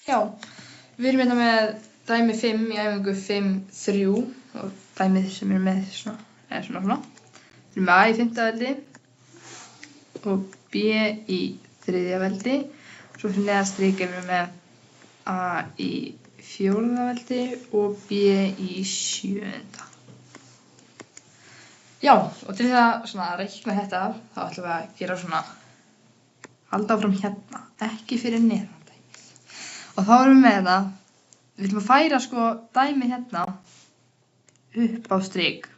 Já, við erum hérna með dæmi 5 í æfingu 5.3 og dæmið sem er með svona. Við erum með A í 5. veldi og B í 3. veldi. Svo fyrir neðan strik erum við með A í 4. veldi og B í 7. Já, og til þess að reikna þetta þá ætlum við að gera svona, halda áfram hérna, ekki fyrir neðan. Og þá erum við með þetta, við ætlum að færa dæmi hérna upp á strik.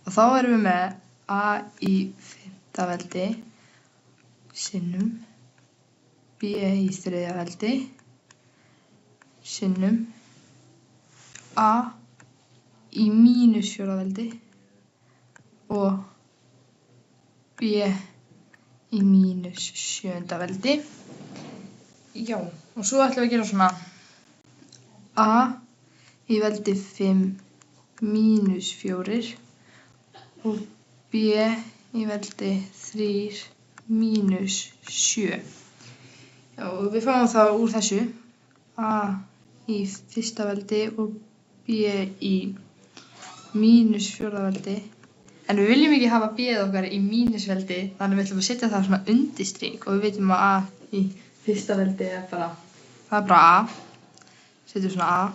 Og þá erum við með A í 5. veldi sinnum B í 3. veldi sinnum A í -4. veldi og B í -7. veldi. Já, og svo ætlum við að gera svona A í veldi 5 -4 og B í veldi 3 -7. Já, og við fáum þá úr þessu A í 1. veldi og B í -4. veldi. En við viljum ekki hafa B okkar í -veldi, þannig við ætlum að setja það svona undir strik og við veitum að A í 1. veldi er bara A. Setjum svona A.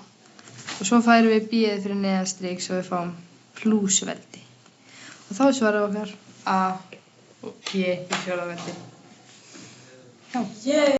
Og svo færum við B fyrir neðan strik svo við fáum +veldi. Og þá er svarið okkar A og B í 4. veldi. Já.